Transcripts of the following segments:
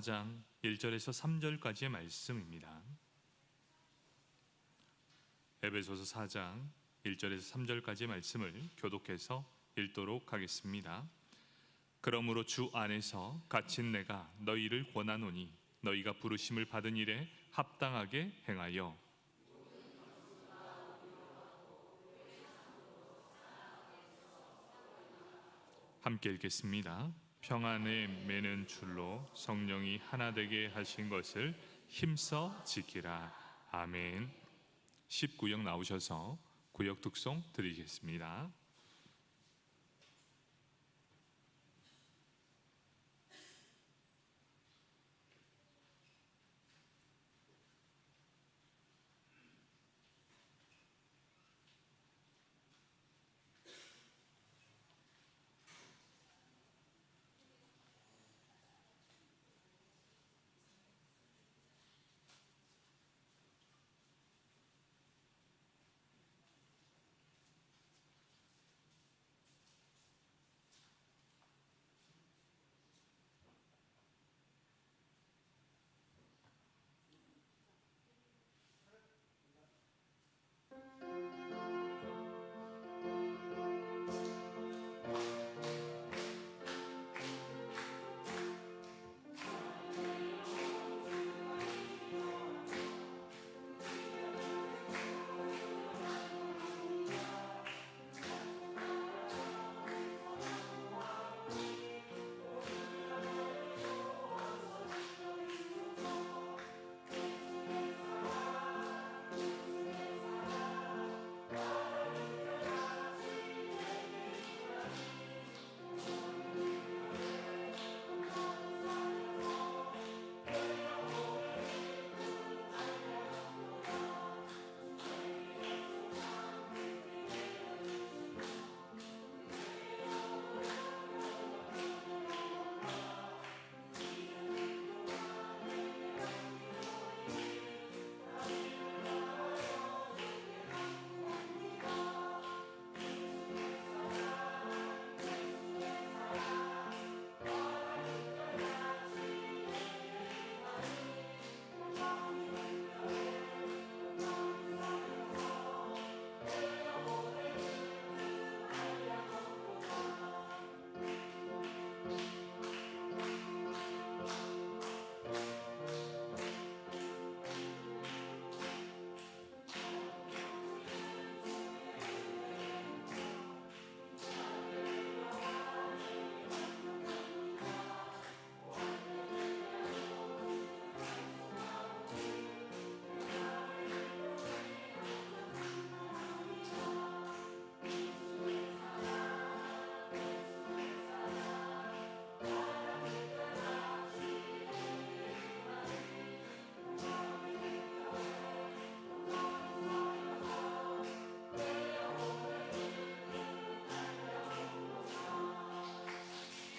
4장 1절에서 3절까지의 말씀입니다. 에베소서 4장 1절에서 3절까지의 말씀을 교독해서 읽도록 하겠습니다. 그러므로 주 안에서 갇힌 내가 너희를 권하노니 너희가 부르심을 받은 일에 합당하게 행하여 함께 읽겠습니다. 평안에 매는 줄로 성령이 하나 되게 하신 것을 힘써 지키라. 아멘. 19역 나오셔서 구역 독송 드리겠습니다.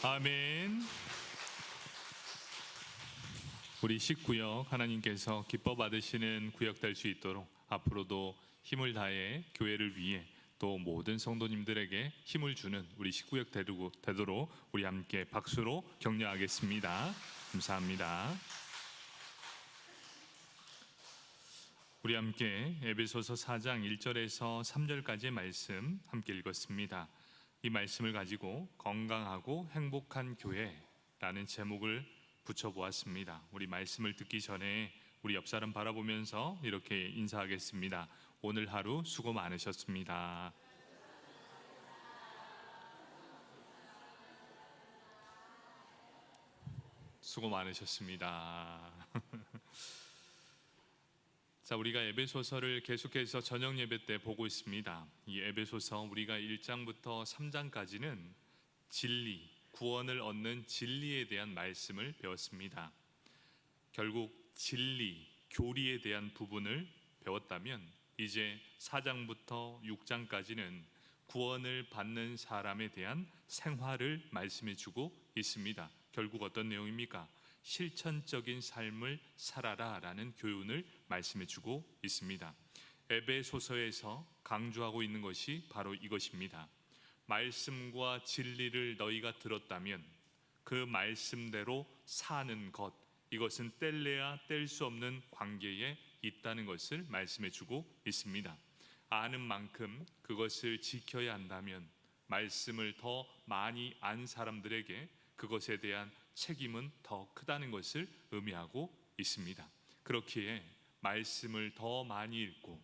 아멘. 우리 19역 하나님께서 기뻐 받으시는 구역 될 수 있도록 앞으로도 힘을 다해 교회를 위해 또 모든 성도님들에게 힘을 주는 우리 19역 되도록 우리 함께 박수로 격려하겠습니다. 감사합니다. 우리 함께 에베소서 4장 1절에서 3절까지의 말씀 함께 읽었습니다. 이 말씀을 가지고 건강하고 행복한 교회라는 제목을 붙여보았습니다. 우리 말씀을 듣기 전에 우리 옆 사람 바라보면서 이렇게 인사하겠습니다. 오늘 하루 수고 많으셨습니다. 수고 많으셨습니다. 자, 우리가 에베소서를 계속해서 저녁 예배 때 보고 있습니다. 이 에베소서 우리가 1장부터 3장까지는 진리, 구원을 얻는 진리에 대한 말씀을 배웠습니다. 결국 진리, 교리에 대한 부분을 배웠다면 이제 4장부터 6장까지는 구원을 받는 사람에 대한 생활을 말씀해 주고 있습니다. 결국 어떤 내용입니까? 실천적인 삶을 살아라 라는 교훈을 말씀해 주고 있습니다. 에베소서에서 강조하고 있는 것이 바로 이것입니다. 말씀과 진리를 너희가 들었다면 그 말씀대로 사는 것, 이것은 뗄래야 뗄 수 없는 관계에 있다는 것을 말씀해 주고 있습니다. 아는 만큼 그것을 지켜야 한다면 말씀을 더 많이 안 사람들에게 그것에 대한 책임은 더 크다는 것을 의미하고 있습니다. 그렇기에 말씀을 더 많이 읽고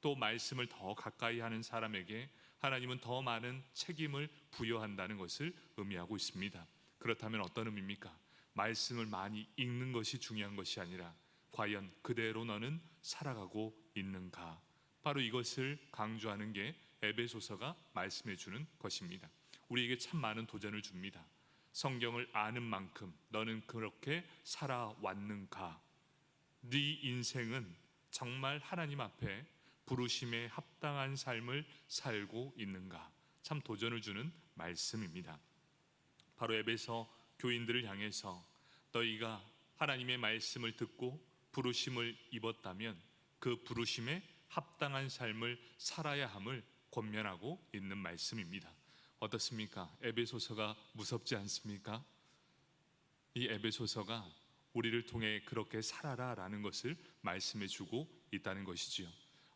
또 말씀을 더 가까이 하는 사람에게 하나님은 더 많은 책임을 부여한다는 것을 의미하고 있습니다. 그렇다면 어떤 의미입니까? 말씀을 많이 읽는 것이 중요한 것이 아니라 과연 그대로 너는 살아가고 있는가? 바로 이것을 강조하는 게 에베소서가 말씀해 주는 것입니다. 우리에게 참 많은 도전을 줍니다. 성경을 아는 만큼 너는 그렇게 살아왔는가? 네 인생은 정말 하나님 앞에 부르심에 합당한 삶을 살고 있는가? 참 도전을 주는 말씀입니다. 바로 에베소 교인들을 향해서 너희가 하나님의 말씀을 듣고 부르심을 입었다면 그 부르심에 합당한 삶을 살아야 함을 권면하고 있는 말씀입니다. 어떻습니까? 에베소서가 무섭지 않습니까? 이 에베소서가 우리를 통해 그렇게 살아라 라는 것을 말씀해 주고 있다는 것이지요.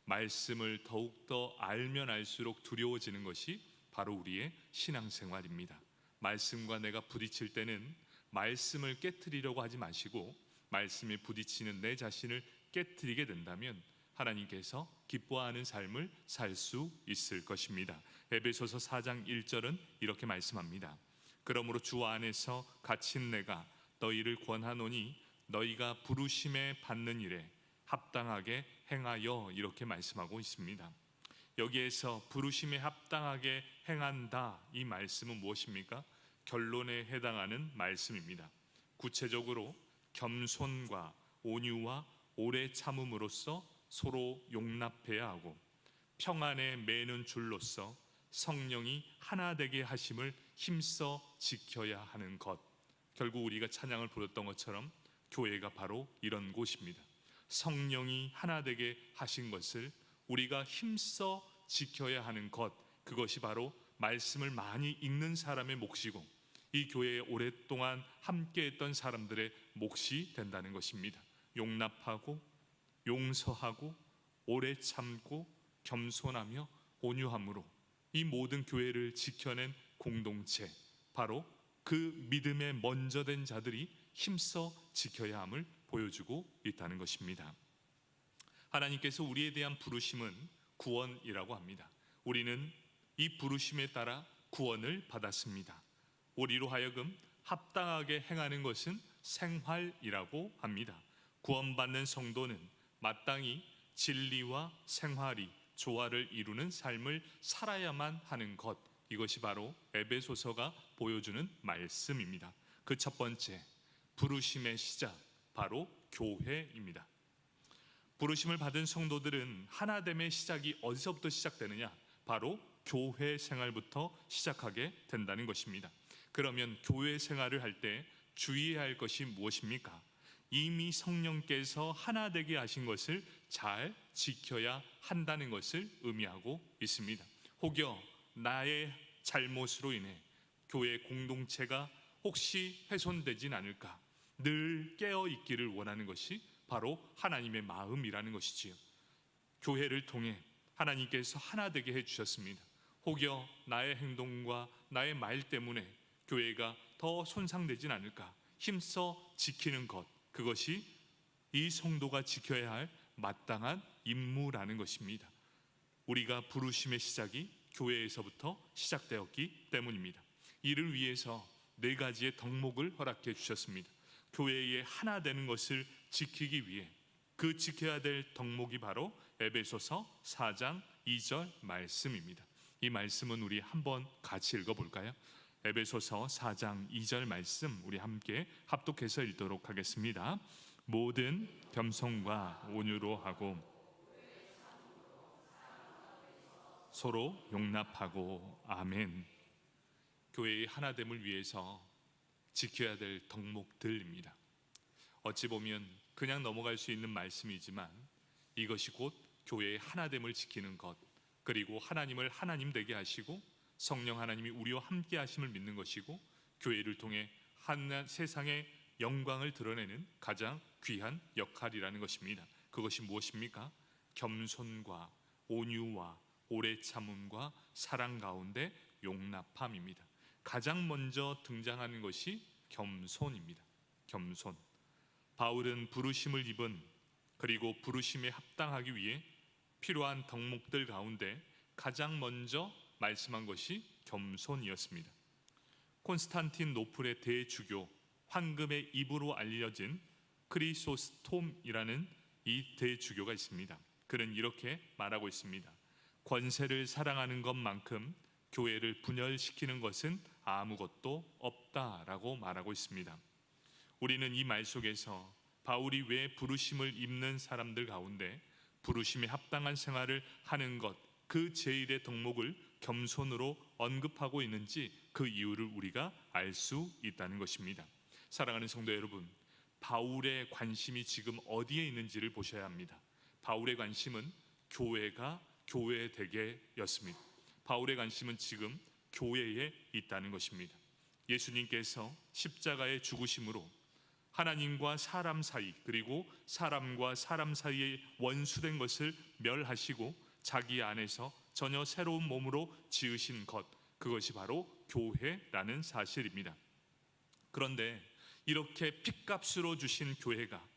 말씀을 더욱더 알면 알수록 두려워지는 것이 바로 우리의 신앙생활입니다. 말씀과 내가 부딪힐 때는 말씀을 깨트리려고 하지 마시고 말씀에 부딪히는 내 자신을 깨트리게 된다면 하나님께서 기뻐하는 삶을 살 수 있을 것입니다. 에베소서 4장 1절은 이렇게 말씀합니다. 그러므로 주 안에서 갇힌 내가 너희를 권하노니 너희가 부르심에 받는 일에 합당하게 행하여, 이렇게 말씀하고 있습니다. 여기에서 부르심에 합당하게 행한다, 이 말씀은 무엇입니까? 결론에 해당하는 말씀입니다. 구체적으로 겸손과 온유와 오래 참음으로써 서로 용납해야 하고 평안에 매는 줄로서 성령이 하나 되게 하심을 힘써 지켜야 하는 것. 결국 우리가 찬양을 부렸던 것처럼 교회가 바로 이런 곳입니다. 성령이 하나 되게 하신 것을 우리가 힘써 지켜야 하는 것, 그것이 바로 말씀을 많이 읽는 사람의 몫이고 이 교회에 오랫동안 함께했던 사람들의 몫이 된다는 것입니다. 용납하고 용서하고 오래 참고 겸손하며 온유함으로 이 모든 교회를 지켜낸 공동체, 바로 그 믿음에 먼저 된 자들이 힘써 지켜야 함을 보여주고 있다는 것입니다. 하나님께서 우리에 대한 부르심은 구원이라고 합니다. 우리는 이 부르심에 따라 구원을 받았습니다. 우리로 하여금 합당하게 행하는 것은 생활이라고 합니다. 구원받는 성도는 마땅히 진리와 생활이 조화를 이루는 삶을 살아야만 하는 것, 이것이 바로 에베소서가 보여주는 말씀입니다. 그 첫 번째, 부르심의 시작, 바로 교회입니다. 부르심을 받은 성도들은 하나됨의 시작이 어디서부터 시작되느냐? 바로 교회 생활부터 시작하게 된다는 것입니다. 그러면 교회 생활을 할 때 주의해야 할 것이 무엇입니까? 이미 성령께서 하나 되게 하신 것을 잘 지켜야 한다는 것을 의미하고 있습니다. 혹여 나의 잘못으로 인해 교회 공동체가 혹시 훼손되진 않을까 늘 깨어 있기를 원하는 것이 바로 하나님의 마음이라는 것이지요. 교회를 통해 하나님께서 하나 되게 해주셨습니다. 혹여 나의 행동과 나의 말 때문에 교회가 더 손상되진 않을까 힘써 지키는 것, 그것이 이 성도가 지켜야 할 마땅한 임무라는 것입니다. 우리가 부르심의 시작이 교회에서부터 시작되었기 때문입니다. 이를 위해서 4가지의 덕목을 허락해 주셨습니다. 교회의 하나 되는 것을 지키기 위해 그 지켜야 될 덕목이 바로 에베소서 4장 2절 말씀입니다. 이 말씀은 우리 한번 같이 읽어볼까요? 에베소서 4장 2절 말씀 우리 함께 합독해서 읽도록 하겠습니다. 모든 겸손과 온유로 하고 서로 용납하고. 아멘. 교회의 하나됨을 위해서 지켜야 될 덕목들입니다. 어찌 보면 그냥 넘어갈 수 있는 말씀이지만 이것이 곧 교회의 하나됨을 지키는 것, 그리고 하나님을 하나님 되게 하시고 성령 하나님이 우리와 함께 하심을 믿는 것이고 교회를 통해 세상에 영광을 드러내는 가장 귀한 역할이라는 것입니다. 그것이 무엇입니까? 겸손과 온유와 오래 참음과 사랑 가운데 용납함입니다. 가장 먼저 등장하는 것이 겸손입니다. 겸손. 바울은 부르심을 입은, 그리고 부르심에 합당하기 위해 필요한 덕목들 가운데 가장 먼저 말씀한 것이 겸손이었습니다. 콘스탄틴노플의 대주교, 황금의 입으로 알려진 크리소스톰이라는 이 대주교가 있습니다. 그는 이렇게 말하고 있습니다. 권세를 사랑하는 것만큼 교회를 분열시키는 것은 아무것도 없다라고 말하고 있습니다. 우리는 이 말 속에서 바울이 왜 부르심을 입는 사람들 가운데 부르심에 합당한 생활을 하는 것, 그 제1의 덕목을 겸손으로 언급하고 있는지 그 이유를 우리가 알 수 있다는 것입니다. 사랑하는 성도 여러분, 바울의 관심이 지금 어디에 있는지를 보셔야 합니다. 바울의 관심은 교회가 교회되게였습니다. 바울의 관심은 지금 교회에 있다는 것입니다. 예수님께서 십자가의 죽으심으로 하나님과 사람 사이, 그리고 사람과 사람 사이의 원수된 것을 멸하시고 자기 안에서 전혀 새로운 몸으로 지으신 것, 그것이 바로 교회라는 사실입니다. 그런데 이렇게 핏값으로 주신 교회가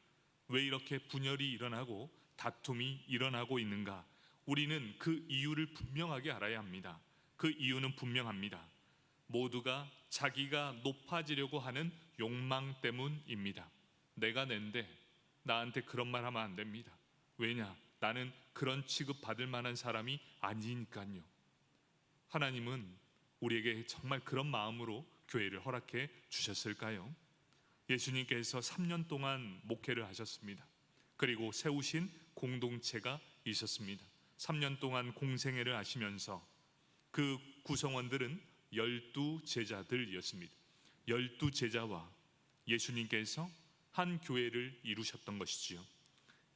왜 이렇게 분열이 일어나고 다툼이 일어나고 있는가? 우리는 그 이유를 분명하게 알아야 합니다. 그 이유는 분명합니다. 모두가 자기가 높아지려고 하는 욕망 때문입니다. 내가 낸데 나한테 그런 말 하면 안 됩니다. 왜냐? 나는 그런 취급 받을 만한 사람이 아니니까요. 하나님은 우리에게 정말 그런 마음으로 교회를 허락해 주셨을까요? 예수님께서 3년 동안 목회를 하셨습니다. 그리고 세우신 공동체가 있었습니다. 3년 동안 공생애를 하시면서 그 구성원들은 12제자들이었습니다. 12제자와 예수님께서 한 교회를 이루셨던 것이지요.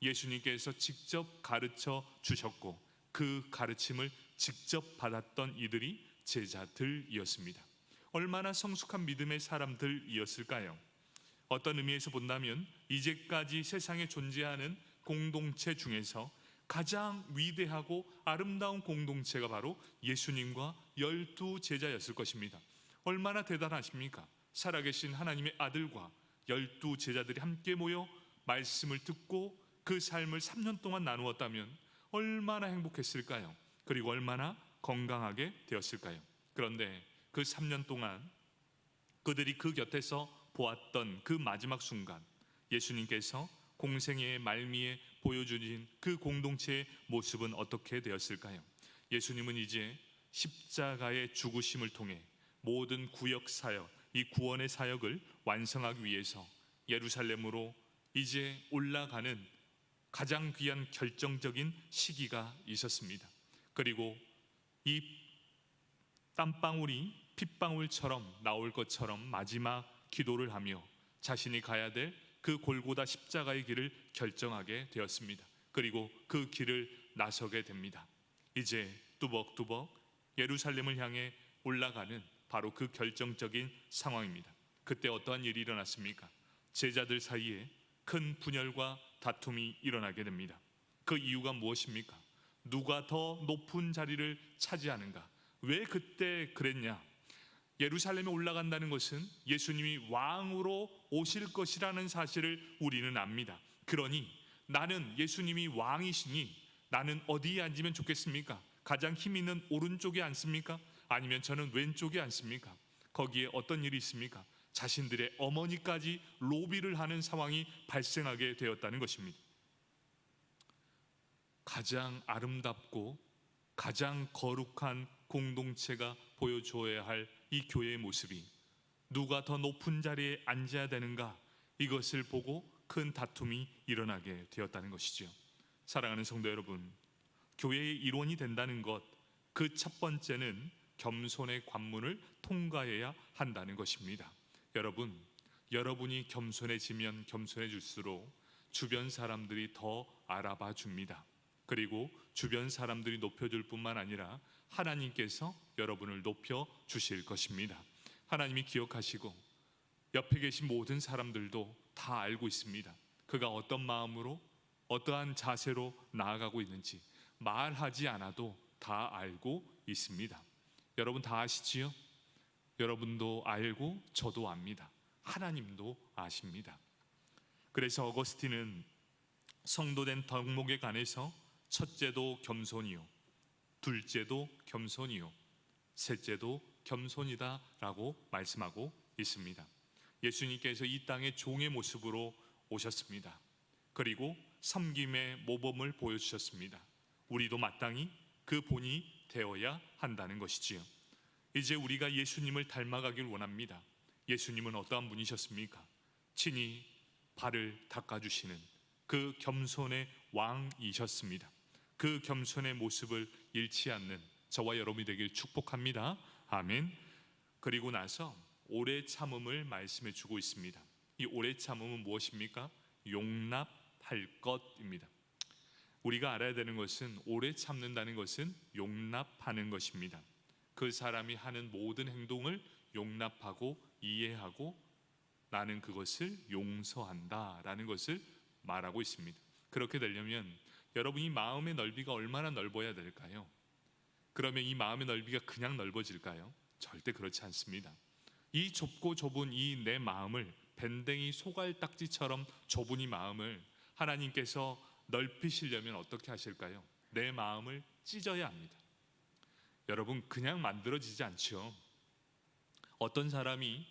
예수님께서 직접 가르쳐 주셨고 그 가르침을 직접 받았던 이들이 제자들이었습니다. 얼마나 성숙한 믿음의 사람들이었을까요? 어떤 의미에서 본다면 이제까지 세상에 존재하는 공동체 중에서 가장 위대하고 아름다운 공동체가 바로 예수님과 12제자였을 것입니다. 얼마나 대단하십니까? 살아계신 하나님의 아들과 12제자들이 함께 모여 말씀을 듣고 그 삶을 3년 동안 나누었다면 얼마나 행복했을까요? 그리고 얼마나 건강하게 되었을까요? 그런데 그 3년 동안 그들이 그 곁에서 보았던 그 마지막 순간, 예수님께서 공생애의 말미에 보여주신 그 공동체의 모습은 어떻게 되었을까요? 예수님은 이제 십자가의 죽으심을 통해 모든 구역 사역, 이 구원의 사역을 완성하기 위해서 예루살렘으로 이제 올라가는 가장 귀한 결정적인 시기가 있었습니다. 그리고 이 땀방울이 핏방울처럼 나올 것처럼 마지막 기도를 하며 자신이 가야 될 그 골고다 십자가의 길을 결정하게 되었습니다. 그리고 그 길을 나서게 됩니다. 이제 뚜벅뚜벅 예루살렘을 향해 올라가는 바로 그 결정적인 상황입니다. 그때 어떠한 일이 일어났습니까? 제자들 사이에 큰 분열과 다툼이 일어나게 됩니다. 그 이유가 무엇입니까? 누가 더 높은 자리를 차지하는가? 왜 그때 그랬냐? 예루살렘에 올라간다는 것은 예수님이 왕으로 오실 것이라는 사실을 우리는 압니다. 그러니 나는 예수님이 왕이시니 나는 어디에 앉으면 좋겠습니까? 가장 힘 있는 오른쪽에 앉습니까? 아니면 저는 왼쪽에 앉습니까? 거기에 어떤 일이 있습니까? 자신들의 어머니까지 로비를 하는 상황이 발생하게 되었다는 것입니다. 가장 아름답고 가장 거룩한 공동체가 보여줘야 할 이 교회의 모습이 누가 더 높은 자리에 앉아야 되는가, 이것을 보고 큰 다툼이 일어나게 되었다는 것이죠. 사랑하는 성도 여러분, 교회의 일원이 된다는 것, 그 첫 번째는 겸손의 관문을 통과해야 한다는 것입니다. 여러분이 겸손해지면 겸손해질수록 주변 사람들이 더 알아봐 줍니다. 그리고 주변 사람들이 높여줄 뿐만 아니라 하나님께서 여러분을 높여 주실 것입니다. 하나님이 기억하시고 옆에 계신 모든 사람들도 다 알고 있습니다. 그가 어떤 마음으로 어떠한 자세로 나아가고 있는지 말하지 않아도 다 알고 있습니다. 여러분 다 아시지요? 여러분도 알고 저도 압니다. 하나님도 아십니다. 그래서 어거스틴은 성도된 덕목에 관해서 첫째도 겸손이요, 둘째도 겸손이요, 셋째도 겸손이다 라고 말씀하고 있습니다. 예수님께서 이 땅에 종의 모습으로 오셨습니다. 그리고 섬김의 모범을 보여주셨습니다. 우리도 마땅히 그 본이 되어야 한다는 것이지요. 이제 우리가 예수님을 닮아가길 원합니다. 예수님은 어떠한 분이셨습니까? 친히 발을 닦아주시는 그 겸손의 왕이셨습니다. 그 겸손의 모습을 잃지 않는 저와 여러분이 되길 축복합니다. 아멘. 그리고 나서 오래 참음을 말씀해 주고 있습니다. 이 오래 참음은 무엇입니까? 용납할 것입니다. 우리가 알아야 되는 것은 오래 참는다는 것은 용납하는 것입니다. 그 사람이 하는 모든 행동을 용납하고 이해하고 나는 그것을 용서한다 라는 것을 말하고 있습니다. 그렇게 되려면 여러분이 마음의 넓이가 얼마나 넓어야 될까요? 그러면 이 마음의 넓이가 그냥 넓어질까요? 절대 그렇지 않습니다. 이 좁고 좁은 이 내 마음을 밴댕이 소갈딱지처럼 좁은 이 마음을 하나님께서 넓히시려면 어떻게 하실까요? 내 마음을 찢어야 합니다. 여러분 그냥 만들어지지 않죠. 어떤 사람이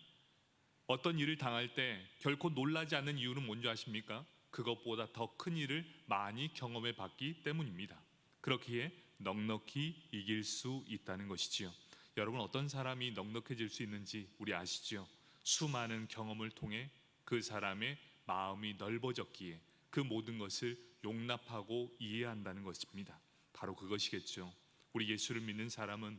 어떤 일을 당할 때 결코 놀라지 않는 이유는 뭔지 아십니까? 그것보다 더 큰 일을 많이 경험해 봤기 때문입니다. 그렇기에 넉넉히 이길 수 있다는 것이지요. 여러분 어떤 사람이 넉넉해질 수 있는지 우리 아시죠? 수많은 경험을 통해 그 사람의 마음이 넓어졌기에 그 모든 것을 용납하고 이해한다는 것입니다. 바로 그것이겠죠. 우리 예수를 믿는 사람은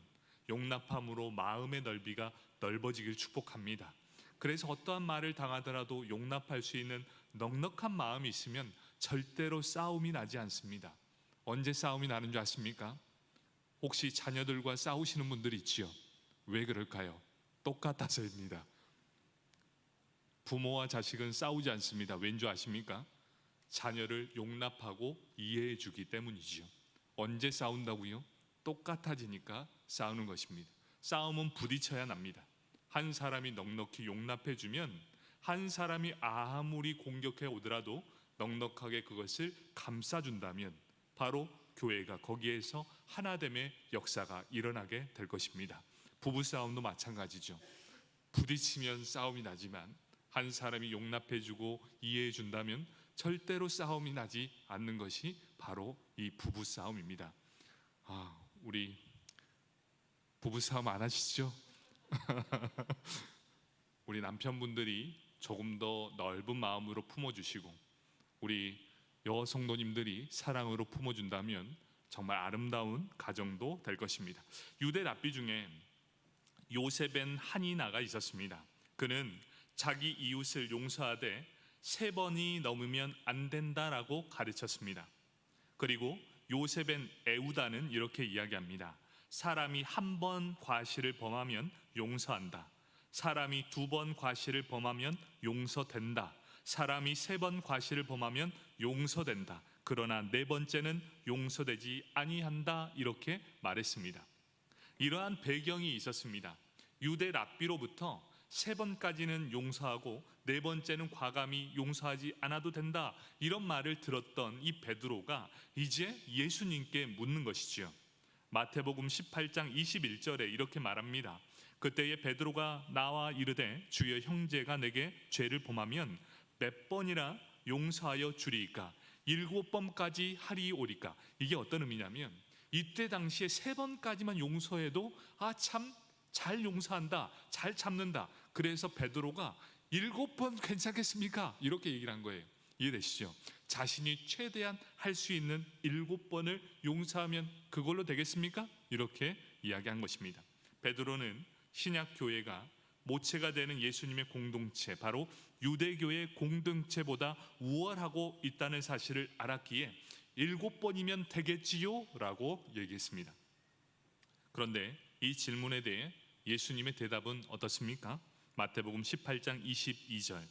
용납함으로 마음의 넓이가 넓어지길 축복합니다. 그래서 어떠한 말을 당하더라도 용납할 수 있는 넉넉한 마음이 있으면 절대로 싸움이 나지 않습니다. 언제 싸움이 나는 줄 아십니까? 혹시 자녀들과 싸우시는 분들이 있지요? 왜 그럴까요? 똑같아서입니다. 부모와 자식은 싸우지 않습니다. 왠지 아십니까? 자녀를 용납하고 이해해 주기 때문이지요. 언제 싸운다고요? 똑같아지니까 싸우는 것입니다. 싸움은 부딪혀야 납니다. 한 사람이 넉넉히 용납해 주면 한 사람이 아무리 공격해 오더라도 넉넉하게 그것을 감싸준다면 바로 교회가 거기에서 하나됨의 역사가 일어나게 될 것입니다. 부부싸움도 마찬가지죠. 부딪히면 싸움이 나지만 한 사람이 용납해주고 이해해준다면 절대로 싸움이 나지 않는 것이 바로 이 부부싸움입니다. 우리 부부싸움 안 하시죠? 우리 남편분들이 조금 더 넓은 마음으로 품어주시고 우리 여성도님들이 사랑으로 품어준다면 정말 아름다운 가정도 될 것입니다. 유대 랍비 중에 요셉엔 하니나가 있었습니다. 그는 자기 이웃을 용서하되 3번이 넘으면 안 된다라고 가르쳤습니다. 그리고 요셉엔 에우다는 이렇게 이야기합니다. 사람이 1번 과실을 범하면 용서한다. 사람이 2번 과실을 범하면 용서된다. 사람이 3번 과실을 범하면 용서된다. 그러나 4번째는 용서되지 아니한다. 이렇게 말했습니다. 이러한 배경이 있었습니다. 유대 랍비로부터 3번까지는 용서하고 4번째는 과감히 용서하지 않아도 된다. 이런 말을 들었던 이 베드로가 이제 예수님께 묻는 것이지요. 마태복음 18장 21절에 이렇게 말합니다. 그때에 베드로가 나와 이르되 주여 형제가 내게 죄를 범하면 몇 번이나 용서하여 주리이까? 7번까지 하리오리까? 이게 어떤 의미냐면 이때 당시에 3번까지만 용서해도 참 잘 용서한다, 잘 참는다. 그래서 베드로가 7번 괜찮겠습니까? 이렇게 얘기를 한 거예요. 이해되시죠? 자신이 최대한 할 수 있는 7번을 용서하면 그걸로 되겠습니까? 이렇게 이야기한 것입니다. 베드로는 신약 교회가 모체가 되는 예수님의 공동체, 바로 유대교의 공동체보다 우월하고 있다는 사실을 알았기에 7번이면 되겠지요? 라고 얘기했습니다. 그런데 이 질문에 대해 예수님의 대답은 어떻습니까? 마태복음 18장 22절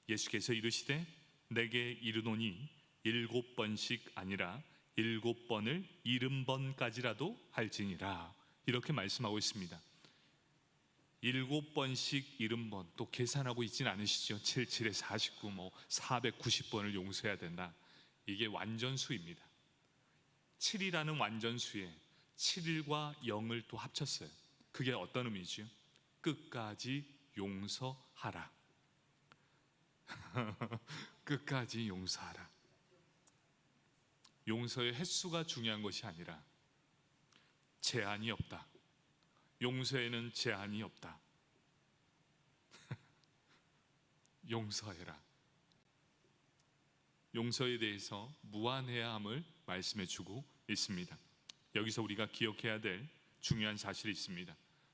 예수께서 이르시되 내게 이르노니 7번씩 아니라 7번을 70번까지라도 할지니라, 이렇게 말씀하고 있습니다. 7번씩 70번, 또 계산하고 있진 않으시죠? 7, 7에 49, 490번을 용서해야 된다. 이게 완전수입니다. 7이라는 완전수에 7일과 0을 또 합쳤어요. 그게 어떤 의미죠? 끝까지 용서하라. 끝까지 용서하라. 용서의 횟수가 중요한 것이 아니라 제한이 없다. 용서에는 제한이 없다. 용서해라. 용서에 대해서 무한해야 함을 말씀해 주고 있습니다. 여기서 우리가 기억해야 될 중요한 사실이 있습니다.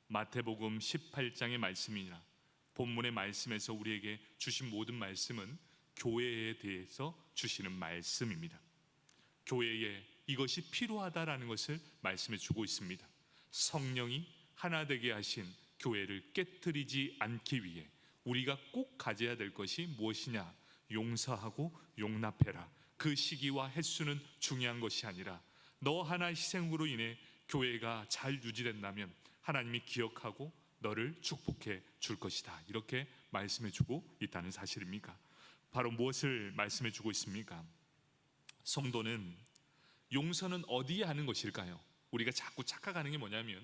마태복음 18장의 말씀이나 본문의 말씀에서 우리에게 주신 모든 말씀은 교회에 대해서 주시는 말씀입니다. 교회에 이것이 필요하다라는 것을 말씀해 주고 있습니다. 성령이 하나 되게 하신 교회를 깨트리지 않기 위해 우리가 꼭 가져야 될 것이 무엇이냐? 용서하고 용납해라. 그 시기와 횟수는 중요한 것이 아니라 너 하나 희생으로 인해 교회가 잘 유지된다면 하나님이 기억하고 너를 축복해 줄 것이다. 이렇게 말씀해 주고 있다는 사실입니까? 바로 무엇을 말씀해 주고 있습니까? 성도는 용서는 어디에 하는 것일까요? 우리가 자꾸 착각하는 게 뭐냐면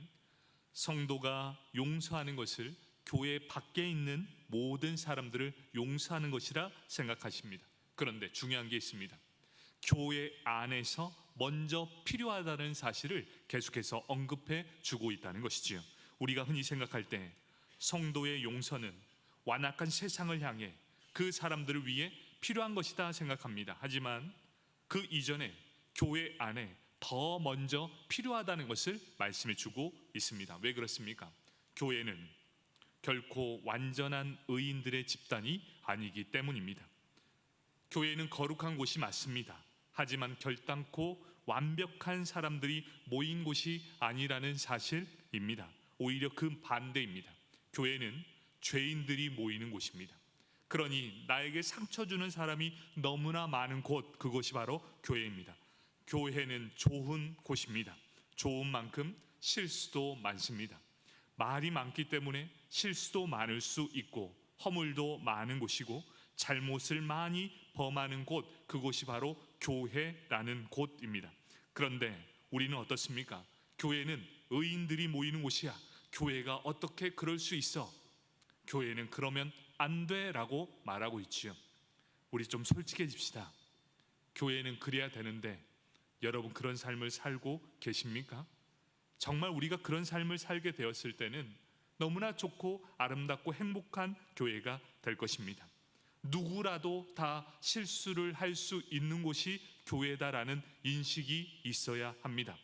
성도가 용서하는 것을 교회 밖에 있는 모든 사람들을 용서하는 것이라 생각하십니다. 그런데 중요한 게 있습니다. 교회 안에서 먼저 필요하다는 사실을 계속해서 언급해 주고 있다는 것이지요. 우리가 흔히 생각할 때 성도의 용서는 완악한 세상을 향해 그 사람들을 위해 필요한 것이다 생각합니다. 하지만 그 이전에 교회 안에 더 먼저 필요하다는 것을 말씀해 주고 있습니다. 왜 그렇습니까? 교회는 결코 완전한 의인들의 집단이 아니기 때문입니다. 교회는 거룩한 곳이 맞습니다. 하지만 결단코 완벽한 사람들이 모인 곳이 아니라는 사실입니다. 오히려 그 반대입니다. 교회는 죄인들이 모이는 곳입니다. 그러니 나에게 상처 주는 사람이 너무나 많은 곳, 그곳이 바로 교회입니다. 교회는 좋은 곳입니다. 좋은 만큼 실수도 많습니다. 말이 많기 때문에 실수도 많을 수 있고 허물도 많은 곳이고 잘못을 많이 범하는 곳, 그곳이 바로 교회라는 곳입니다. 그런데 우리는 어떻습니까? 교회는 의인들이 모이는 곳이야. 교회가 어떻게 그럴 수 있어? 교회는 그러면 안 돼라고 말하고 있지요. 우리 좀 솔직해집시다. 교회는 그래야 되는데 여러분 그런 삶을 살고 계십니까? 정말 우리가 그런 삶을 살게 되었을 때는 너무나 좋고 아름답고 행복한 교회가 될 것입니다. 누구라도 다 실수를 할 수 있는 곳이 교회다라는 인식이 있어야 합니다.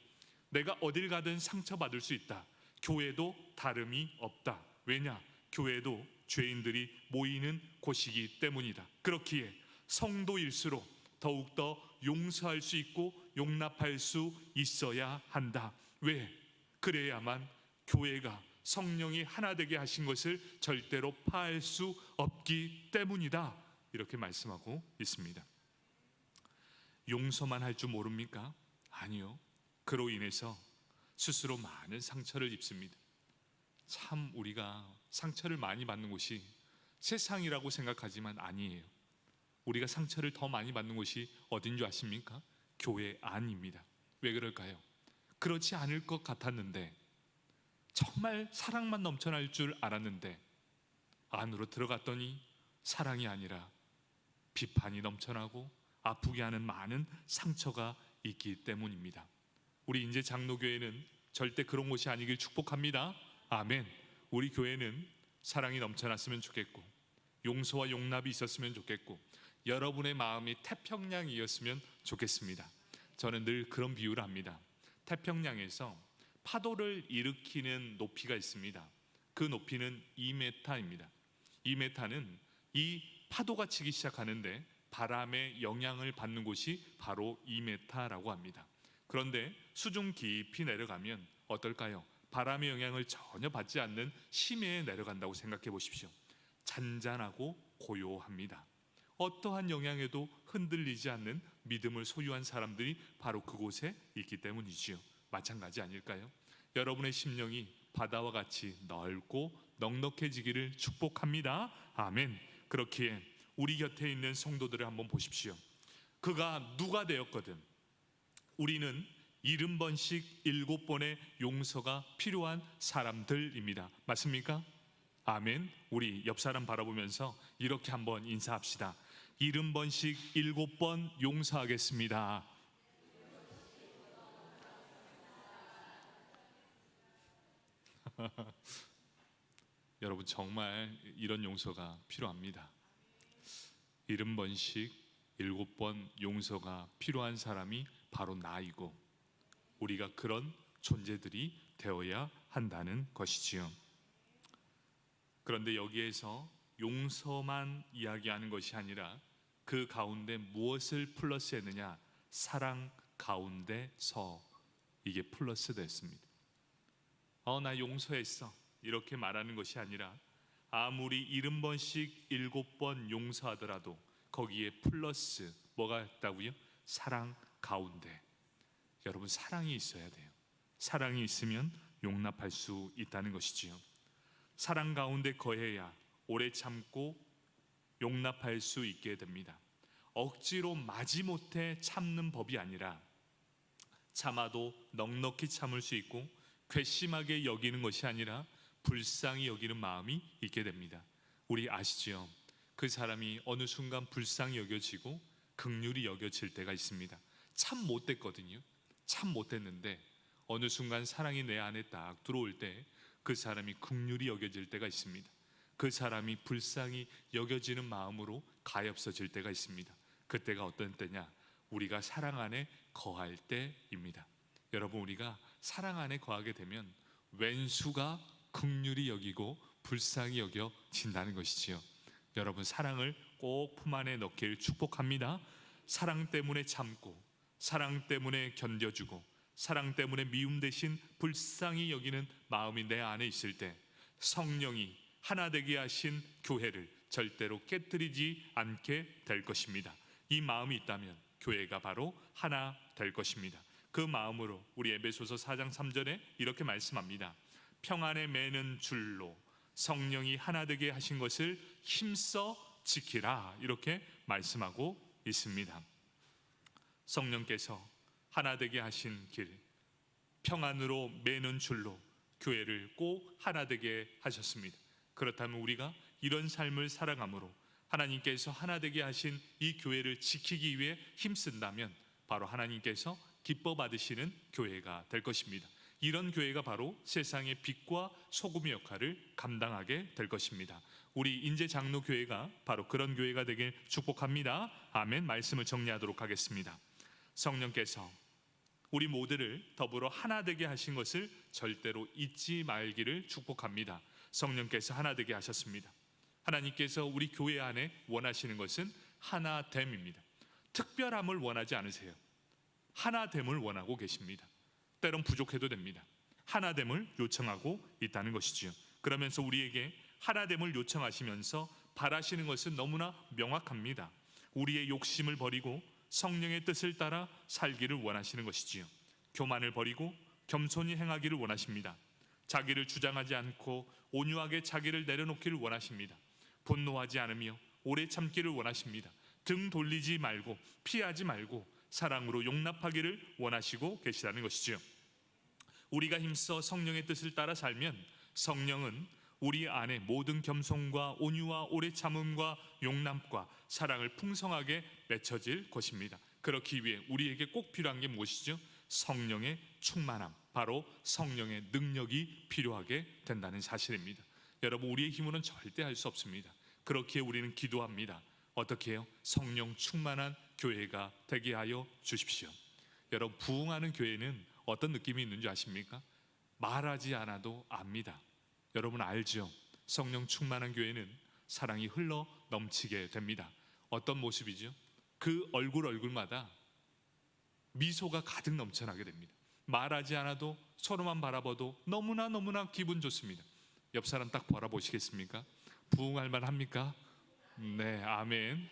내가 어딜 가든 상처받을 수 있다. 교회도 다름이 없다. 왜냐? 교회도 죄인들이 모이는 곳이기 때문이다. 그렇기에 성도일수록 더욱더 용서할 수 있고 용납할 수 있어야 한다. 왜? 그래야만 교회가 성령이 하나 되게 하신 것을 절대로 파할 수 없기 때문이다. 이렇게 말씀하고 있습니다. 용서만 할 줄 모릅니까? 아니요. 그로 인해서 스스로 많은 상처를 입습니다. 참 우리가 상처를 많이 받는 곳이 세상이라고 생각하지만 아니에요. 우리가 상처를 더 많이 받는 곳이 어딘 줄 아십니까? 교회 안입니다. 왜 그럴까요? 그렇지 않을 것 같았는데, 정말 사랑만 넘쳐날 줄 알았는데 안으로 들어갔더니 사랑이 아니라 비판이 넘쳐나고 아프게 하는 많은 상처가 있기 때문입니다. 우리 인제 장로교회는 절대 그런 곳이 아니길 축복합니다. 아멘. 우리 교회는 사랑이 넘쳐났으면 좋겠고 용서와 용납이 있었으면 좋겠고 여러분의 마음이 태평양이었으면 좋겠습니다. 저는 늘 그런 비유를 합니다. 태평양에서 파도를 일으키는 높이가 있습니다. 그 높이는 2m입니다. 2m는 이 파도가 치기 시작하는데 바람의 영향을 받는 곳이 바로 2m라고 합니다. 그런데 수중 깊이 내려가면 어떨까요? 바람의 영향을 전혀 받지 않는 심해에 내려간다고 생각해 보십시오. 잔잔하고 고요합니다. 어떠한 영향에도 흔들리지 않는 믿음을 소유한 사람들이 바로 그곳에 있기 때문이지요. 마찬가지 아닐까요? 여러분의 심령이 바다와 같이 넓고 넉넉해지기를 축복합니다. 아멘. 그렇기에 우리 곁에 있는 성도들을 한번 보십시오. 그가 누가 되었거든 우리는 70번씩 7번의 용서가 필요한 사람들입니다. 맞습니까? 아멘. 우리 옆 사람 바라보면서 이렇게 한번 인사합시다. 70번씩 7번 용서하겠습니다. 여러분 정말 이런 용서가 필요합니다. 70번씩 7번 용서가 필요한 사람이 바로 나이고 우리가 그런 존재들이 되어야 한다는 것이지요. 그런데 여기에서 용서만 이야기하는 것이 아니라 그 가운데 무엇을 플러스했느냐? 사랑 가운데서 이게 플러스 됐습니다. 나 용서했어 이렇게 말하는 것이 아니라 아무리 70번씩 7번 용서하더라도 거기에 플러스 뭐가 있다고요? 사랑 가운데. 여러분 사랑이 있어야 돼요. 사랑이 있으면 용납할 수 있다는 것이지요. 사랑 가운데 거해야 오래 참고 용납할 수 있게 됩니다. 억지로 마지못해 참는 법이 아니라 참아도 넉넉히 참을 수 있고 괘씸하게 여기는 것이 아니라 불쌍히 여기는 마음이 있게 됩니다. 우리 아시죠? 그 사람이 어느 순간 불쌍히 여겨지고 긍휼히 여겨질 때가 있습니다. 참 못됐거든요. 참 못됐는데 어느 순간 사랑이 내 안에 딱 들어올 때 그 사람이 긍휼히 여겨질 때가 있습니다. 그 사람이 불쌍히 여겨지는 마음으로 가엾어질 때가 있습니다. 그때가 어떤 때냐? 우리가 사랑 안에 거할 때입니다. 여러분 우리가 사랑 안에 거하게 되면 왼수가 긍휼히 여기고 불쌍히 여겨진다는 것이지요. 여러분 사랑을 꼭 품 안에 넣기를 축복합니다. 사랑 때문에 참고 사랑 때문에 견뎌주고 사랑 때문에 미움 대신 불쌍히 여기는 마음이 내 안에 있을 때 성령이 하나 되게 하신 교회를 절대로 깨뜨리지 않게 될 것입니다. 이 마음이 있다면 교회가 바로 하나 될 것입니다. 그 마음으로 우리 에베소서 4장 3절에 이렇게 말씀합니다. 평안에 매는 줄로 성령이 하나 되게 하신 것을 힘써 지키라 이렇게 말씀하고 있습니다. 성령께서 하나 되게 하신 길, 평안으로 매는 줄로 교회를 꼭 하나 되게 하셨습니다. 그렇다면 우리가 이런 삶을 살아감으로 하나님께서 하나 되게 하신 이 교회를 지키기 위해 힘쓴다면 바로 하나님께서 기뻐 받으시는 교회가 될 것입니다. 이런 교회가 바로 세상의 빛과 소금의 역할을 감당하게 될 것입니다. 우리 인제장로교회가 바로 그런 교회가 되길 축복합니다. 아멘. 말씀을 정리하도록 하겠습니다. 성령께서 우리 모두를 더불어 하나 되게 하신 것을 절대로 잊지 말기를 축복합니다. 성령께서 하나 되게 하셨습니다. 하나님께서 우리 교회 안에 원하시는 것은 하나됨입니다. 특별함을 원하지 않으세요. 하나됨을 원하고 계십니다. 때론 부족해도 됩니다. 하나됨을 요청하고 있다는 것이지요. 그러면서 우리에게 하나됨을 요청하시면서 바라시는 것은 너무나 명확합니다. 우리의 욕심을 버리고 성령의 뜻을 따라 살기를 원하시는 것이지요. 교만을 버리고 겸손히 행하기를 원하십니다. 자기를 주장하지 않고 온유하게 자기를 내려놓기를 원하십니다. 분노하지 않으며 오래 참기를 원하십니다. 등 돌리지 말고 피하지 말고 사랑으로 용납하기를 원하시고 계시다는 것이지요. 우리가 힘써 성령의 뜻을 따라 살면 성령은 우리 안에 모든 겸손과 온유와 오래 참음과 용납과 사랑을 풍성하게 맺혀질 것입니다. 그렇기 위해 우리에게 꼭 필요한 게 무엇이죠? 성령의 충만함, 바로 성령의 능력이 필요하게 된다는 사실입니다. 여러분 우리의 힘으로는 절대 할 수 없습니다. 그렇기에 우리는 기도합니다. 어떻게 해요? 성령 충만한 교회가 되게 하여 주십시오. 여러분 부흥하는 교회는 어떤 느낌이 있는지 아십니까? 말하지 않아도 압니다. 여러분 알죠? 성령 충만한 교회는 사랑이 흘러 넘치게 됩니다. 어떤 모습이죠? 그 얼굴마다 미소가 가득 넘쳐나게 됩니다. 말하지 않아도 서로만 바라봐도 너무나 기분 좋습니다. 옆 사람 딱 바라보시겠습니까? 부흥할 만합니까? 네, 아멘.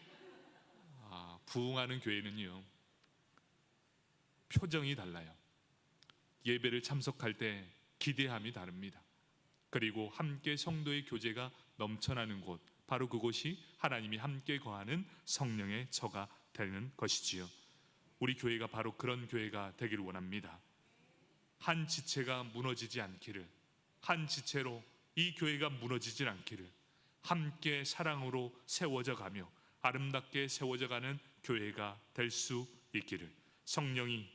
부흥하는 교회는요, 표정이 달라요. 예배를 참석할 때 기대함이 다릅니다. 그리고 함께 성도의 교제가 넘쳐나는 곳, 바로 그곳이 하나님이 함께 거하는 성령의 처가 되는 것이지요. 우리 교회가 바로 그런 교회가 되기를 원합니다. 한 지체가 무너지지 않기를, 한 지체로 이 교회가 무너지질 않기를, 함께 사랑으로 세워져 가며 아름답게 세워져 가는 교회가 될 수 있기를, 성령이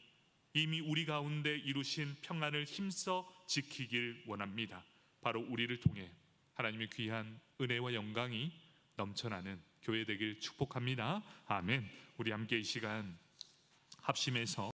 이미 우리 가운데 이루신 평안을 힘써 지키길 원합니다. 바로 우리를 통해 하나님의 귀한 은혜와 영광이 넘쳐나는 교회 되길 축복합니다. 아멘. 우리 함께 이 시간 합심해서